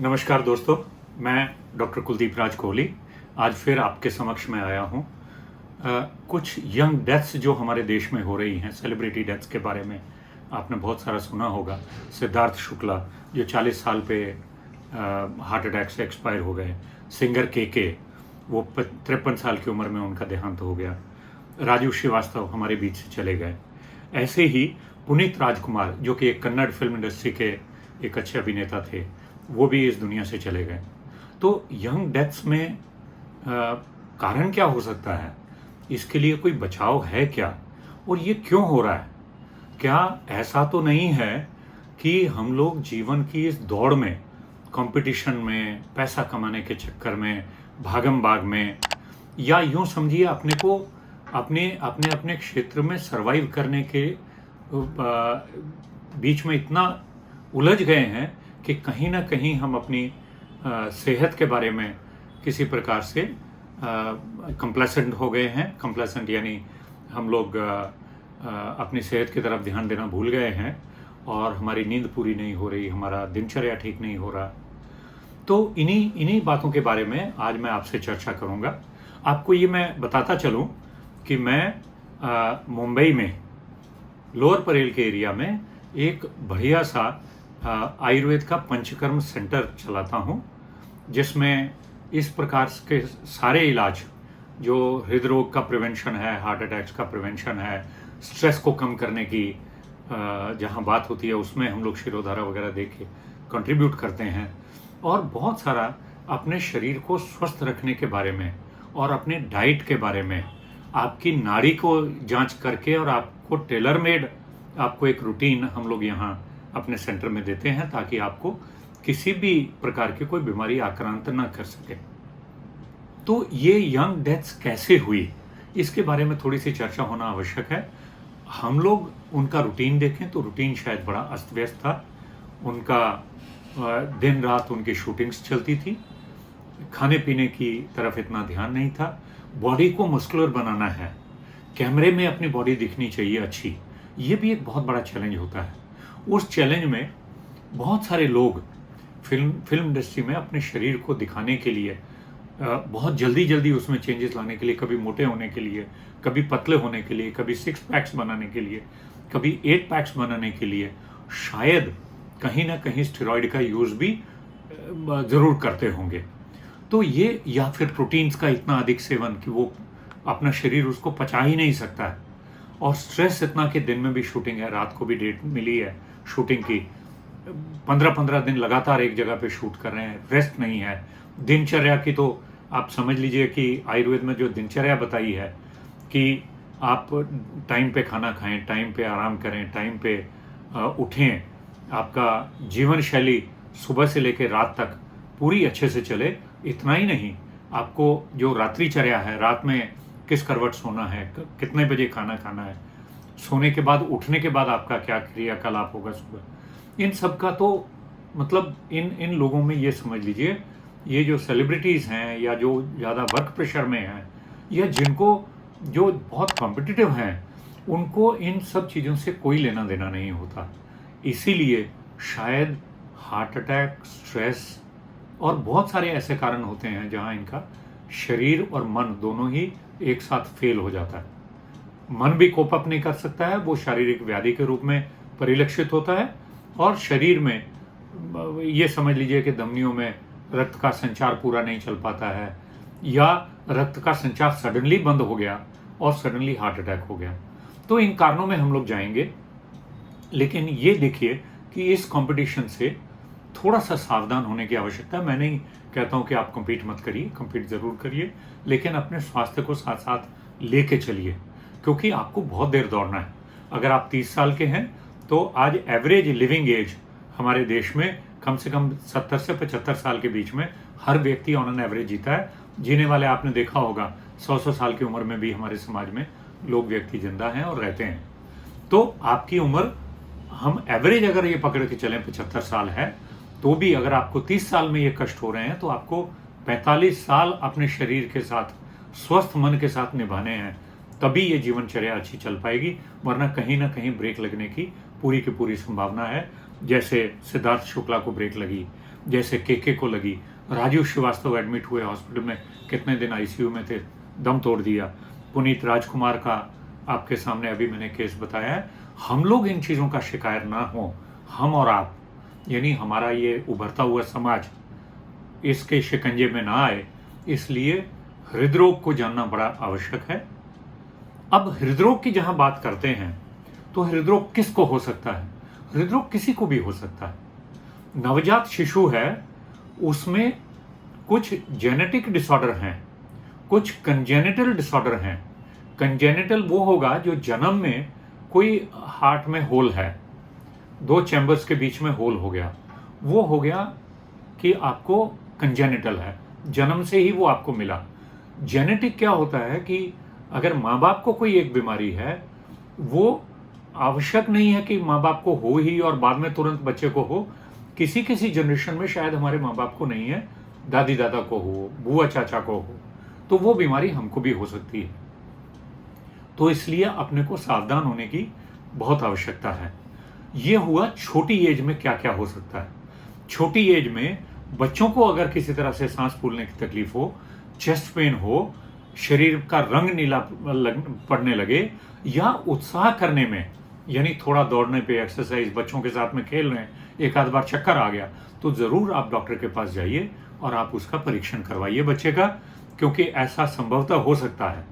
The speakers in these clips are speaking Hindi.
नमस्कार दोस्तों, मैं डॉक्टर कुलदीप राज कोहली आज फिर आपके समक्ष में आया हूँ। कुछ यंग डेथ्स जो हमारे देश में हो रही हैं, सेलिब्रिटी डेथ्स के बारे में आपने बहुत सारा सुना होगा। सिद्धार्थ शुक्ला जो 40 साल पे हार्ट अटैक से एक्सपायर हो गए। सिंगर के वो 53 साल की उम्र में उनका देहांत हो गया। राजू श्रीवास्तव हमारे बीच से चले गए। ऐसे ही पुनीत राजकुमार जो कि एक कन्नड़ फिल्म इंडस्ट्री के एक अच्छे अभिनेता थे, वो भी इस दुनिया से चले गए। तो यंग डेथ्स में कारण क्या हो सकता है? इसके लिए कोई बचाव है क्या? और ये क्यों हो रहा है? क्या ऐसा तो नहीं है कि हम लोग जीवन की इस दौड़ में, कंपटीशन में, पैसा कमाने के चक्कर में, भागम भाग में, या यूं समझिए अपने को अपने अपने अपने क्षेत्र में सरवाइव करने के बीच में इतना उलझ गए हैं कि कहीं ना कहीं हम अपनी सेहत के बारे में किसी प्रकार से कंप्लेसेंट हो गए हैं। कंप्लेसेंट यानी हम लोग अपनी सेहत की तरफ ध्यान देना भूल गए हैं और हमारी नींद पूरी नहीं हो रही, हमारा दिनचर्या ठीक नहीं हो रहा। तो इन्हीं बातों के बारे में आज मैं आपसे चर्चा करूंगा। आपको ये मैं बताता चलूं कि मैं मुंबई में लोअर परेल के एरिया में एक बढ़िया सा आयुर्वेद का पंचकर्म सेंटर चलाता हूँ, जिसमें इस प्रकार के सारे इलाज जो हृदय रोग का प्रिवेंशन है, हार्ट अटैक्स का प्रिवेंशन है, स्ट्रेस को कम करने की जहाँ बात होती है उसमें हम लोग शिरोधारा वगैरह दे के कंट्रीब्यूट करते हैं। और बहुत सारा अपने शरीर को स्वस्थ रखने के बारे में और अपने डाइट के बारे में, आपकी नाड़ी को जांच करके और आपको टेलर मेड आपको एक रूटीन हम लोग यहाँ अपने सेंटर में देते हैं, ताकि आपको किसी भी प्रकार की कोई बीमारी आक्रांत ना कर सके। तो ये यंग डेथ्स कैसे हुई, इसके बारे में थोड़ी सी चर्चा होना आवश्यक है। हम लोग उनका रूटीन देखें तो रूटीन शायद बड़ा अस्त व्यस्त था। उनका दिन रात उनकी शूटिंग्स चलती थी, खाने पीने की तरफ इतना ध्यान नहीं था। बॉडी को मस्कुलर बनाना है, कैमरे में अपनी बॉडी दिखनी चाहिए अच्छी, ये भी एक बहुत बड़ा चैलेंज होता है। उस चैलेंज में बहुत सारे लोग फिल्म इंडस्ट्री में अपने शरीर को दिखाने के लिए, बहुत जल्दी उसमें चेंजेस लाने के लिए, कभी मोटे होने के लिए, कभी पतले होने के लिए, कभी 6 पैक्स बनाने के लिए, कभी 8 पैक्स बनाने के लिए शायद कहीं ना कहीं स्टेरॉइड का यूज़ भी ज़रूर करते होंगे। तो ये, या फिर प्रोटीन्स का इतना अधिक सेवन कि वो अपना शरीर उसको पचा ही नहीं सकता है। और स्ट्रेस इतना कि दिन में भी शूटिंग है, रात को भी डेट मिली है शूटिंग की, 15-15 दिन लगातार एक जगह पे शूट कर रहे हैं, रेस्ट नहीं है। दिनचर्या की तो आप समझ लीजिए कि आयुर्वेद में जो दिनचर्या बताई है कि आप टाइम पे खाना खाएं, टाइम पे आराम करें, टाइम पे उठें, आपका जीवन शैली सुबह से लेकर रात तक पूरी अच्छे से चले। इतना ही नहीं, आपको जो रात्रिचर्या है, रात में किस करवट सोना है, कितने बजे खाना खाना है, सोने के बाद उठने के बाद आपका क्या क्रियाकलाप होगा सुबह, इन सब का तो मतलब इन लोगों में ये समझ लीजिए, ये जो सेलिब्रिटीज़ हैं या जो ज़्यादा वर्क प्रेशर में हैं या जिनको जो बहुत कॉम्पिटिटिव हैं, उनको इन सब चीज़ों से कोई लेना देना नहीं होता। इसीलिए शायद हार्ट अटैक, स्ट्रेस और बहुत सारे ऐसे कारण होते हैं जहां इनका शरीर और मन दोनों ही एक साथ फेल हो जाता है। मन भी कोप अप नहीं कर सकता है, वो शारीरिक व्याधि के रूप में परिलक्षित होता है, और शरीर में ये समझ लीजिए कि धमनियों में रक्त का संचार पूरा नहीं चल पाता है, या रक्त का संचार सडनली बंद हो गया और सडनली हार्ट अटैक हो गया। तो इन कारणों में हम लोग जाएंगे, लेकिन ये देखिए कि इस कंपटीशन से थोड़ा सा सावधान होने की आवश्यकता है। मैं नहीं कहता हूं कि आप कम्पीट मत करिए, कम्पीट ज़रूर करिए, लेकिन अपने स्वास्थ्य को साथ साथ लेके चलिए, क्योंकि आपको बहुत देर दौड़ना है। अगर आप 30 साल के हैं तो आज एवरेज लिविंग एज हमारे देश में कम से कम 70 से 75 साल के बीच में हर व्यक्ति ऑन एन एवरेज जीता है। जीने वाले आपने देखा होगा 100 साल की उम्र में भी हमारे समाज में लोग, व्यक्ति जिंदा हैं और रहते हैं। तो आपकी उम्र, हम एवरेज अगर ये पकड़ के चलें 75 साल है, तो भी अगर आपको 30 साल में ये कष्ट हो रहे हैं तो आपको 45 साल अपने शरीर के साथ, स्वस्थ मन के साथ निभाने हैं, तभी ये जीवनचर्या अच्छी चल पाएगी। वरना कहीं ना कहीं ब्रेक लगने की पूरी संभावना है। जैसे सिद्धार्थ शुक्ला को ब्रेक लगी, जैसे केके को लगी, राजू श्रीवास्तव एडमिट हुए हॉस्पिटल में, कितने दिन आईसीयू में थे, दम तोड़ दिया। पुनीत राजकुमार का आपके सामने अभी मैंने केस बताया है। हम लोग इन चीज़ों का शिकार ना हो, हम और आप, यानी हमारा ये उभरता हुआ समाज इसके शिकंजे में ना आए, इसलिए हृदरोग को जानना बड़ा आवश्यक है। अब हृदरोग की जहां बात करते हैं तो हृदरोग किसको हो सकता है? हृदरोग किसी को भी हो सकता है। नवजात शिशु है, उसमें कुछ जेनेटिक डिसऑर्डर हैं, कुछ कंजेनिटल डिसऑर्डर हैं। कंजेनिटल वो होगा जो जन्म में कोई हार्ट में होल है, 2 चैम्बर्स के बीच में होल हो गया, वो हो गया कि आपको कंजेनिटल है, जन्म से ही वो आपको मिला। जेनेटिक क्या होता है कि अगर माँ बाप को कोई एक बीमारी है, वो आवश्यक नहीं है कि माँ बाप को हो ही और बाद में तुरंत बच्चे को हो। किसी किसी जनरेशन में शायद हमारे माँ बाप को नहीं है, दादी दादा को हो, बुआ चाचा को हो, तो वो बीमारी हमको भी हो सकती है। तो इसलिए अपने को सावधान होने की बहुत आवश्यकता है। ये हुआ छोटी एज में क्या क्या हो सकता है। छोटी एज में बच्चों को अगर किसी तरह से सांस फूलने की तकलीफ हो, चेस्ट पेन हो, शरीर का रंग नीला पड़ने लगे, या उत्साह करने में, यानी थोड़ा दौड़ने पे, एक्सरसाइज, बच्चों के साथ में खेल रहे हैं, एक आध बार चक्कर आ गया, तो जरूर आप डॉक्टर के पास जाइए और आप उसका परीक्षण करवाइए बच्चे का, क्योंकि ऐसा संभवतः हो सकता है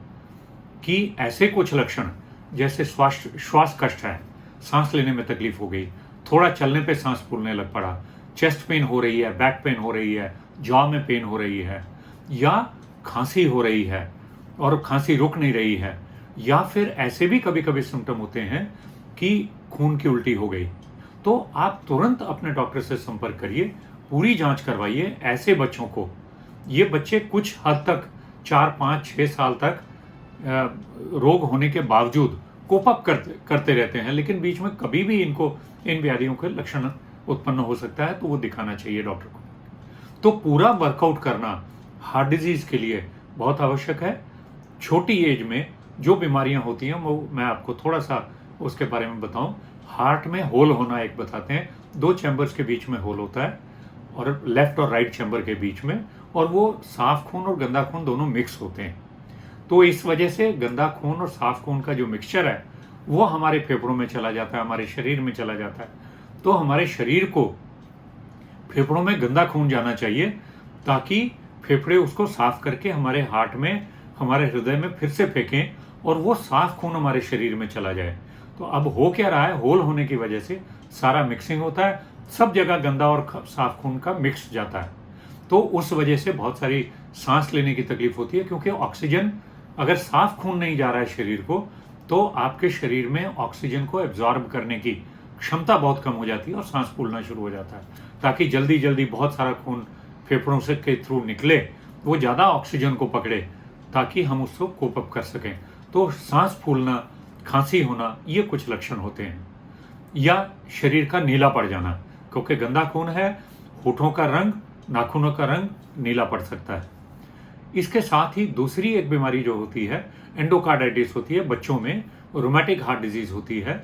कि ऐसे कुछ लक्षण जैसे श्वास कष्ट है, सांस लेने में तकलीफ हो गई, थोड़ा चलने पे सांस फूलने लग पड़ा, चेस्ट पेन हो रही है, बैक पेन हो रही है, जॉ में पेन हो रही है, या खांसी हो रही है और खांसी रुक नहीं रही है, या फिर ऐसे भी कभी कभी सिम्टम होते हैं कि खून की उल्टी हो गई, तो आप तुरंत अपने डॉक्टर से संपर्क करिए, पूरी जांच करवाइए। ऐसे बच्चों को, ये बच्चे कुछ हद तक 4, 5, 6 साल तक रोग होने के बावजूद कोप अप करते रहते हैं, लेकिन बीच में कभी भी इनको इन बीमारियों के लक्षण उत्पन्न हो सकता है, तो वो दिखाना चाहिए डॉक्टर को। तो पूरा वर्कआउट करना हार्ट डिजीज के लिए बहुत आवश्यक है। छोटी एज में जो बीमारियां होती हैं वो मैं आपको थोड़ा सा उसके बारे में बताऊं। हार्ट में होल होना एक बताते हैं, 2 चैम्बर्स के बीच में होल होता है, और लेफ्ट और राइट चैम्बर के बीच में, और वो साफ खून और गंदा खून दोनों मिक्स होते हैं। तो इस वजह से गंदा खून और साफ खून का जो मिक्सचर है वो हमारे फेफड़ों में चला जाता है, हमारे शरीर में चला जाता है। तो हमारे शरीर को फेफड़ों में गंदा खून जाना चाहिए, ताकि फेफड़े उसको साफ करके हमारे हार्ट में, हमारे हृदय में फिर से फेंकें और वो साफ खून हमारे शरीर में चला जाए। तो अब हो क्या रहा है, होल होने की वजह से सारा मिक्सिंग होता है, सब जगह गंदा और साफ खून का मिक्स जाता है, तो उस वजह से बहुत सारी सांस लेने की तकलीफ होती है, क्योंकि ऑक्सीजन, अगर साफ खून नहीं जा रहा है शरीर को, तो आपके शरीर में ऑक्सीजन को एब्जॉर्ब करने की क्षमता बहुत कम हो जाती है और सांस फूलना शुरू हो जाता है। ताकि जल्दी जल्दी बहुत सारा खून फेफड़ों से के थ्रू निकले, वो ज़्यादा ऑक्सीजन को पकड़े, ताकि हम उसको कोप अप कर सकें। तो सांस फूलना, खांसी होना, ये कुछ लक्षण होते हैं। या शरीर का नीला पड़ जाना, क्योंकि गंदा खून है, होठों का रंग, नाखूनों का रंग नीला पड़ सकता है। इसके साथ ही दूसरी एक बीमारी जो होती है, एंडोकार्डाइटिस होती है बच्चों में, रोमैटिक हार्ट डिजीज होती है,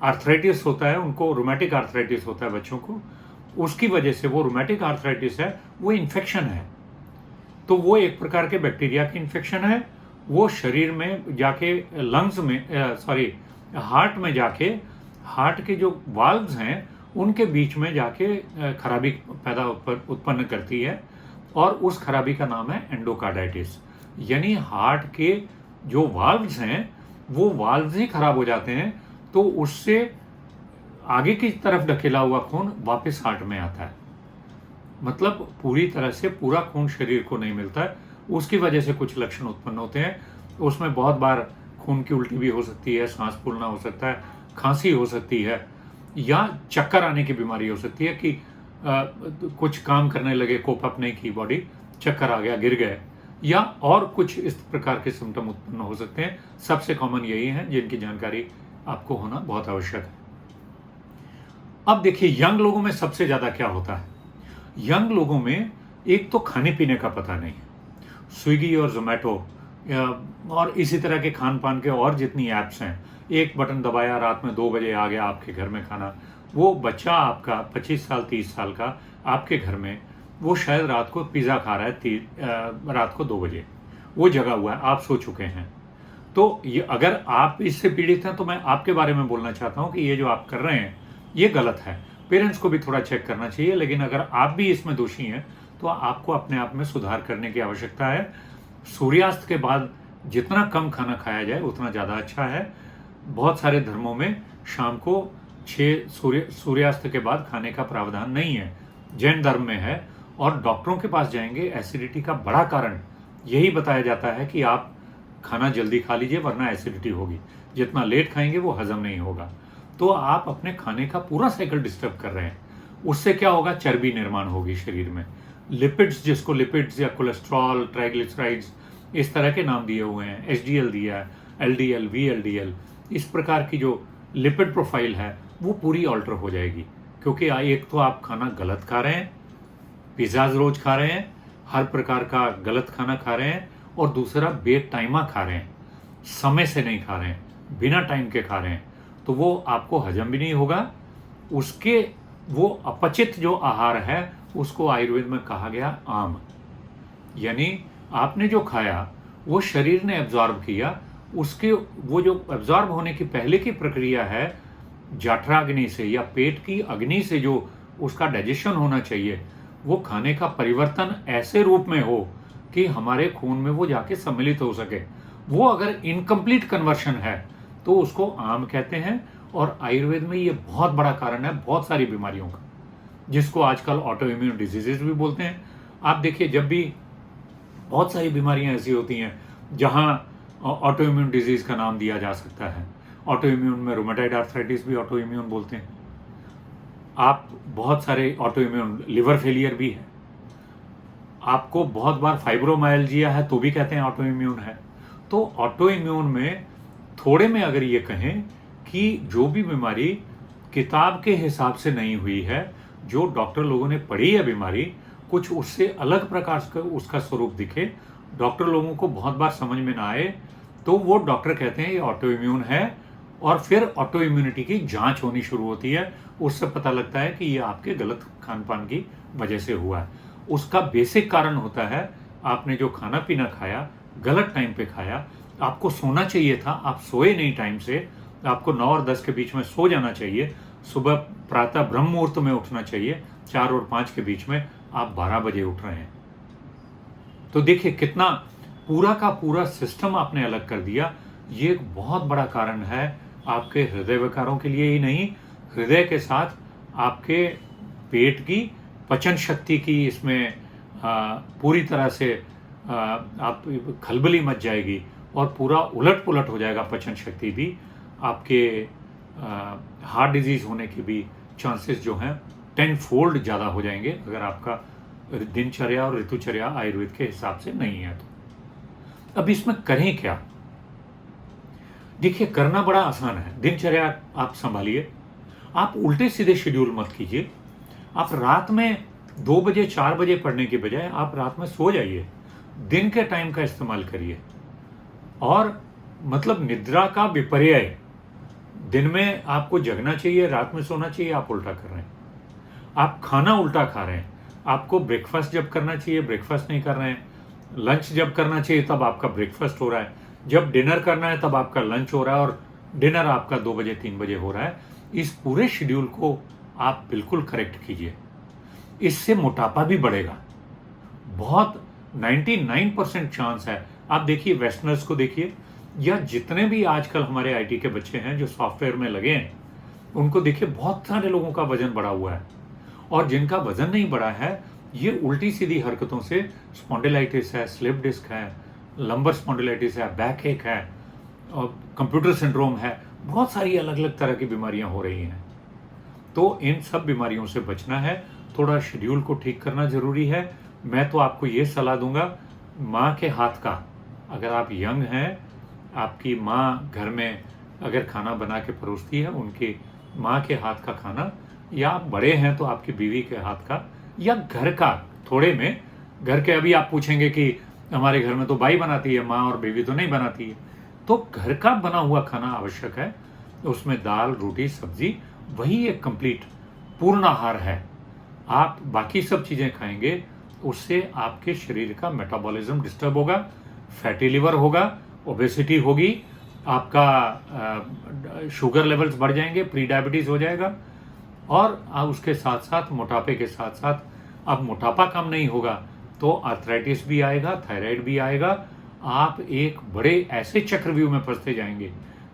आर्थराइटिस होता है, उनको रोमैटिक आर्थराइटिस होता है बच्चों को। उसकी वजह से वो रोमैटिक आर्थराइटिस है, वो इन्फेक्शन है, तो वो एक प्रकार के बैक्टीरिया की इन्फेक्शन है। वो शरीर में जाके लंग्स में, हार्ट में जाके, हार्ट के जो वाल्व्स हैं उनके बीच में जाके खराबी उत्पन्न करती है, और उस खराबी का नाम है एंडोकार्डाइटिस। यानी हार्ट के जो वाल्व्स हैं वो वाल्व्स ही खराब हो जाते हैं, तो उससे आगे की तरफ ढकेला हुआ खून वापस हार्ट में आता है। मतलब पूरी तरह से पूरा खून शरीर को नहीं मिलता है, उसकी वजह से कुछ लक्षण उत्पन्न होते हैं। उसमें बहुत बार खून की उल्टी भी हो सकती है, सांस फूलना हो सकता है, खांसी हो सकती है, या चक्कर आने की बीमारी हो सकती है कि कुछ काम करने लगे, कोप अप नहीं की बॉडी, चक्कर आ गया, गिर गए, या और कुछ इस प्रकार के सिम्टम उत्पन्न हो सकते हैं। सबसे कॉमन यही है, जिनकी जानकारी आपको होना बहुत आवश्यक है। अब देखिए, यंग लोगों में सबसे ज्यादा क्या होता है। यंग लोगों में एक तो खाने पीने का पता नहीं है। स्विगी और जोमेटो और इसी तरह के खान पान के और जितनी ऐप्स हैं, एक बटन दबाया, रात में 2 बजे आ गया आपके घर में खाना। वो बच्चा आपका 25 साल 30 साल का आपके घर में वो शायद रात को पिज़्ज़ा खा रहा है रात को 2 बजे, वो जगा हुआ है, आप सो चुके हैं। तो ये अगर आप इससे पीड़ित हैं तो मैं आपके बारे में बोलना चाहता हूँ कि ये जो आप कर रहे हैं ये गलत है। पेरेंट्स को भी थोड़ा चेक करना चाहिए, लेकिन अगर आप भी इसमें दोषी हैं तो आपको अपने आप में सुधार करने की आवश्यकता है। सूर्यास्त के बाद जितना कम खाना खाया जाए उतना ज़्यादा अच्छा है। बहुत सारे धर्मों में शाम को 6 सूर्यास्त के बाद खाने का प्रावधान नहीं है, जैन धर्म में है। और डॉक्टरों के पास जाएंगे, एसिडिटी का बड़ा कारण यही बताया जाता है कि आप खाना जल्दी खा लीजिए वरना एसिडिटी होगी, जितना लेट खाएंगे वो हजम नहीं होगा। तो आप अपने खाने का पूरा साइकिल डिस्टर्ब कर रहे हैं। उससे क्या होगा, चर्बी निर्माण होगी शरीर में। लिपिड्स, जिसको लिपिड्स या कोलेस्ट्रॉल, ट्राइग्लिसराइड्स इस तरह के नाम दिए हुए हैं, एचडीएल दिया है, एलडीएल, वीएलडीएल, इस प्रकार की जो लिपिड प्रोफाइल है वो पूरी ऑल्टर हो जाएगी। क्योंकि एक तो आप खाना गलत खा रहे हैं, पिज़्ज़ाज रोज खा रहे हैं, हर प्रकार का गलत खाना खा रहे हैं, और दूसरा बेटाइमा खा रहे हैं, समय से नहीं खा रहे हैं, बिना टाइम के खा रहे हैं, तो वो आपको हजम भी नहीं होगा। उसके वो अपचित जो आहार है उसको आयुर्वेद में कहा गया आम, यानी आपने जो खाया वो शरीर ने एब्जॉर्ब किया, उसके वो जो एब्जॉर्ब होने की पहले की प्रक्रिया है जठराग्नि से या पेट की अग्नि से जो उसका डाइजेशन होना चाहिए, वो खाने का परिवर्तन ऐसे रूप में हो कि हमारे खून में वो जाके सम्मिलित हो सके। वो अगर इनकम्प्लीट कन्वर्शन है तो उसको आम कहते हैं। और आयुर्वेद में ये बहुत बड़ा कारण है बहुत सारी बीमारियों का, जिसको आजकल ऑटो इम्यून डिजीजेज भी बोलते हैं। आप देखिए, जब भी बहुत सारी बीमारियां ऐसी होती हैं जहां ऑटो इम्यून डिजीज का नाम दिया जा सकता है। ऑटो इम्यून में रोमेटाइड आर्थराइटिस भी ऑटो इम्यून बोलते हैं। आप बहुत सारे ऑटो इम्यून, लिवर फेलियर भी है, आपको बहुत बार फाइब्रोमाइल्जिया है तो भी कहते हैं ऑटो इम्यून है। तो ऑटो इम्यून में थोड़े में अगर ये कहें कि जो भी बीमारी किताब के हिसाब से नहीं हुई है, जो डॉक्टर लोगों ने पढ़ी है बीमारी, कुछ उससे अलग प्रकार का उसका स्वरूप दिखे, डॉक्टर लोगों को बहुत बार समझ में ना आए, तो वो डॉक्टर कहते हैं ये ऑटो इम्यून है। और फिर ऑटो इम्यूनिटी की जांच होनी शुरू होती है, उससे पता लगता है कि ये आपके गलत खान पान की वजह से हुआ है। उसका बेसिक कारण होता है आपने जो खाना पीना खाया, गलत टाइम पे खाया। आपको सोना चाहिए था, आप सोए नहीं टाइम से। आपको 9 और 10 के बीच में सो जाना चाहिए, सुबह प्रातः ब्रह्म मुहूर्त में उठना चाहिए, 4 और 5 के बीच में आप 12 बजे उठ रहे हैं। तो देखिए कितना पूरा का पूरा सिस्टम आपने अलग कर दिया। ये एक बहुत बड़ा कारण है आपके हृदय विकारों के लिए ही नहीं, हृदय के साथ आपके पेट की पचन शक्ति की इसमें पूरी तरह से आप खलबली मच जाएगी और पूरा उलट पुलट हो जाएगा पचन शक्ति भी। आपके हार्ट डिजीज होने के भी चांसेस जो हैं 10 फोल्ड ज़्यादा हो जाएंगे अगर आपका दिनचर्या और ऋतुचर्या आयुर्वेद के हिसाब से नहीं है तो। अब इसमें करें क्या? देखिए, करना बड़ा आसान है। दिनचर्या आप संभालिए, आप उल्टे सीधे शेड्यूल मत कीजिए। आप रात में 2 बजे 4 बजे पढ़ने के बजाय आप रात में सो जाइए, दिन के टाइम का इस्तेमाल करिए। और मतलब निद्रा का विपर्य, दिन में आपको जगना चाहिए, रात में सोना चाहिए, आप उल्टा कर रहे हैं। आप खाना उल्टा खा रहे हैं। आपको ब्रेकफास्ट जब करना चाहिए ब्रेकफास्ट नहीं कर रहे हैं, लंच जब करना चाहिए तब आपका ब्रेकफास्ट हो रहा है, जब डिनर करना है तब आपका लंच हो रहा है और डिनर आपका 2 बजे 3 बजे हो रहा है। इस पूरे शेड्यूल को आप बिल्कुल करेक्ट कीजिए, इससे मोटापा भी बढ़ेगा। बहुत 99% चांस है। आप देखिए, वेस्टर्नर्स को देखिए, या जितने भी आजकल हमारे आईटी के बच्चे हैं जो सॉफ्टवेयर में लगे हैं, उनको देखिए, बहुत सारे लोगों का वजन बढ़ा हुआ है। और जिनका वजन नहीं बढ़ा है, ये उल्टी सीधी हरकतों से स्पॉन्डिलाइटिस है, स्लिप डिस्क है, लंबर स्पॉन्डिलाइटिस है, बैक एक है, और कंप्यूटर सिंड्रोम है, बहुत सारी अलग अलग तरह की बीमारियां हो रही हैं। तो इन सब बीमारियों से बचना है, थोड़ा शेड्यूल को ठीक करना जरूरी है। मैं तो आपको ये सलाह दूंगा, माँ के हाथ का, अगर आप यंग हैं, आपकी माँ घर में अगर खाना बना के परोसती है, उनकी माँ के हाथ का खाना, या आप बड़े हैं तो आपकी बीवी के हाथ का, या घर का थोड़े में, घर के, अभी आप पूछेंगे कि हमारे घर में तो बाई बनाती है, माँ और बीवी तो नहीं बनाती है, तो घर का बना हुआ खाना आवश्यक है। उसमें दाल, रोटी, सब्जी, वही एक कंप्लीट पूर्ण आहार है। आप बाकी सब चीज़ें खाएंगे, उससे आपके शरीर का मेटाबॉलिज्म डिस्टर्ब होगा, फैटी लिवर होगा, ओबेसिटी होगी, आपका शुगर लेवल्स बढ़ जाएंगे, प्री डायबिटीज़ हो जाएगा, और उसके साथ साथ मोटापे के साथ साथ अब मोटापा कम नहीं होगा तो आर्थराइटिस भी आएगा, थायराइड भी आएगा। आप एक बड़े ऐसे चक्रव्यूह में फंसते जाएंगे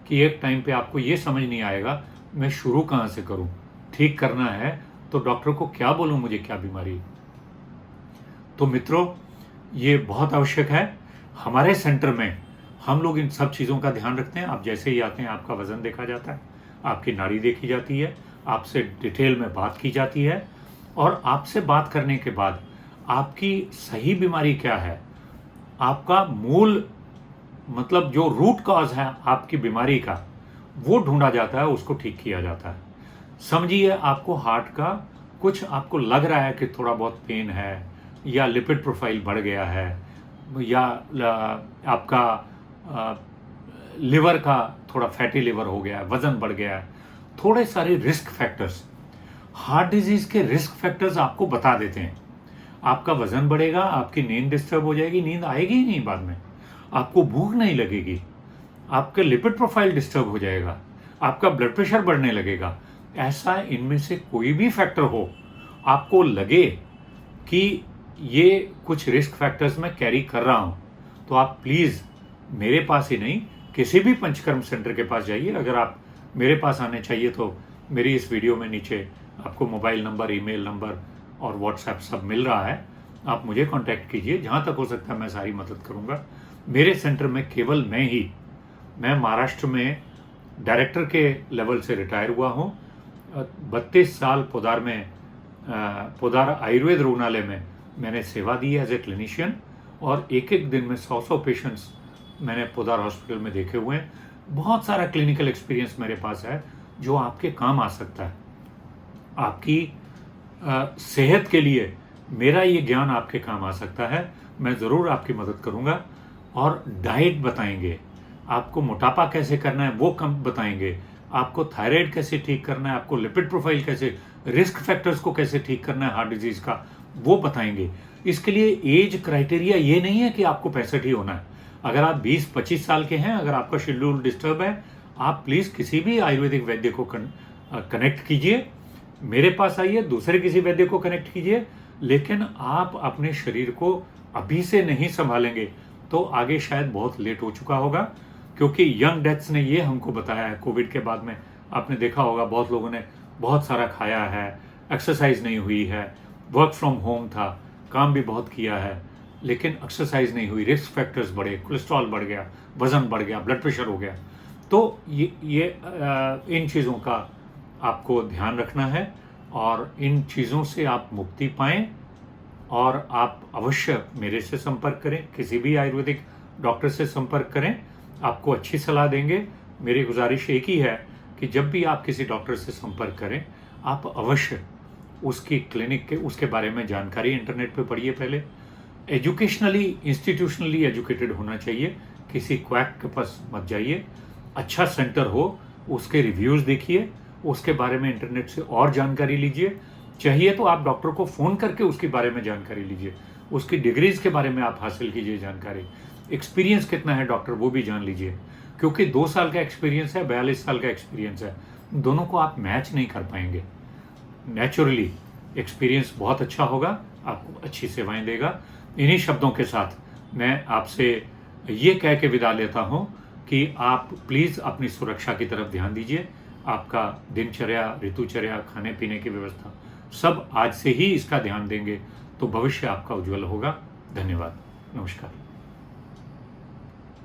कि एक टाइम पे आपको ये समझ नहीं आएगा मैं शुरू कहाँ से करूँ। ठीक करना है तो डॉक्टर को क्या बोलूँ मुझे क्या बीमारी। तो मित्रों, ये बहुत आवश्यक है। हमारे सेंटर में हम लोग इन सब चीज़ों का ध्यान रखते हैं। आप जैसे ही आते हैं आपका वज़न देखा जाता है, आपकी नाड़ी देखी जाती है, आपसे डिटेल में बात की जाती है, और आपसे बात करने के बाद आपकी सही बीमारी क्या है, आपका मूल मतलब जो रूट कॉज है आपकी बीमारी का, वो ढूंढा जाता है, उसको ठीक किया जाता है। समझिए आपको हार्ट का कुछ आपको लग रहा है कि थोड़ा बहुत पेन है, या लिपिड प्रोफाइल बढ़ गया है, या आपका लिवर का थोड़ा फैटी लिवर हो गया है, वज़न बढ़ गया है, थोड़े सारे रिस्क फैक्टर्स, हार्ट डिजीज़ के रिस्क फैक्टर्स आपको बता देते हैं। आपका वज़न बढ़ेगा, आपकी नींद डिस्टर्ब हो जाएगी, नींद आएगी ही नहीं बाद में, आपको भूख नहीं लगेगी, आपका लिपिड प्रोफाइल डिस्टर्ब हो जाएगा, आपका ब्लड प्रेशर बढ़ने लगेगा। ऐसा इनमें से कोई भी फैक्टर हो, आपको लगे कि ये कुछ रिस्क फैक्टर्स मैं कैरी कर रहा हूँ, तो आप प्लीज़ मेरे पास ही नहीं किसी भी पंचकर्म सेंटर के पास जाइए। अगर आप मेरे पास आने चाहिए तो मेरी इस वीडियो में नीचे आपको मोबाइल नंबर, ईमेल नंबर और व्हाट्सएप सब मिल रहा है, आप मुझे कांटेक्ट कीजिए। जहाँ तक हो सकता है मैं सारी मदद करूँगा। मेरे सेंटर में केवल मैं महाराष्ट्र में डायरेक्टर के लेवल से रिटायर हुआ हूँ। 32 साल पोदार आयुर्वेद रुग्णालय में मैंने सेवा दी है एज ए क्लिनिशियन, और एक एक दिन में 100 पेशेंट्स मैंने पोदार हॉस्पिटल में देखे हुए हैं। बहुत सारा क्लिनिकल एक्सपीरियंस मेरे पास है जो आपके काम आ सकता है। आपकी सेहत के लिए मेरा ये ज्ञान आपके काम आ सकता है। मैं ज़रूर आपकी मदद करूँगा, और डाइट बताएंगे, आपको मोटापा कैसे करना है वो कम बताएंगे, आपको थायराइड कैसे ठीक करना है, आपको लिपिड प्रोफाइल कैसे, रिस्क फैक्टर्स को कैसे ठीक करना है हार्ट डिजीज़ का, वो बताएंगे। इसके लिए एज क्राइटेरिया ये नहीं है कि आपको 65 ही होना है। अगर आप 20-25 साल के हैं, अगर आपका शेड्यूल डिस्टर्ब है, आप प्लीज़ किसी भी आयुर्वेदिक वैद्य को कनेक्ट कीजिए, मेरे पास आइए, दूसरे किसी वैद्य को कनेक्ट कीजिए। लेकिन आप अपने शरीर को अभी से नहीं संभालेंगे तो आगे शायद बहुत लेट हो चुका होगा, क्योंकि यंग डेथ्स ने ये हमको बताया है। कोविड के बाद में आपने देखा होगा बहुत लोगों ने बहुत सारा खाया है, एक्सरसाइज नहीं हुई है, वर्क फ्रॉम होम था, काम भी बहुत किया है, लेकिन एक्सरसाइज नहीं हुई, रिस्क फैक्टर्स बढ़े, कोलेस्ट्रॉल बढ़ गया, वज़न बढ़ गया, ब्लड प्रेशर हो गया। तो ये इन चीज़ों का आपको ध्यान रखना है, और इन चीज़ों से आप मुक्ति पाएं। और आप अवश्य मेरे से संपर्क करें, किसी भी आयुर्वेदिक डॉक्टर से संपर्क करें, आपको अच्छी सलाह देंगे। मेरी गुजारिश एक ही है कि जब भी आप किसी डॉक्टर से संपर्क करें, आप अवश्य उसकी क्लिनिक के उसके बारे में जानकारी इंटरनेट पे पढ़िए। पहले एजुकेशनली, इंस्टीट्यूशनली एजुकेटेड होना चाहिए, किसी क्वैक के पास मत जाइए। अच्छा सेंटर हो, उसके रिव्यूज़ देखिए, उसके बारे में इंटरनेट से और जानकारी लीजिए। चाहिए तो आप डॉक्टर को फ़ोन करके उसके बारे में जानकारी लीजिए, उसकी डिग्रीज़ के बारे में आप हासिल कीजिए जानकारी, एक्सपीरियंस कितना है डॉक्टर वो भी जान लीजिए। क्योंकि 2 साल का एक्सपीरियंस है, 42 साल का एक्सपीरियंस है, दोनों को आप मैच नहीं कर पाएंगे। नेचुरली एक्सपीरियंस बहुत अच्छा होगा, आपको अच्छी सेवाएं देगा। इन्हीं शब्दों के साथ मैं आपसे ये कह के विदा लेता हूँ कि आप प्लीज़ अपनी सुरक्षा की तरफ ध्यान दीजिए। आपका दिनचर्या, ऋतुचर्या, खाने पीने की व्यवस्था सब आज से ही इसका ध्यान देंगे तो भविष्य आपका उज्जवल होगा। धन्यवाद, नमस्कार।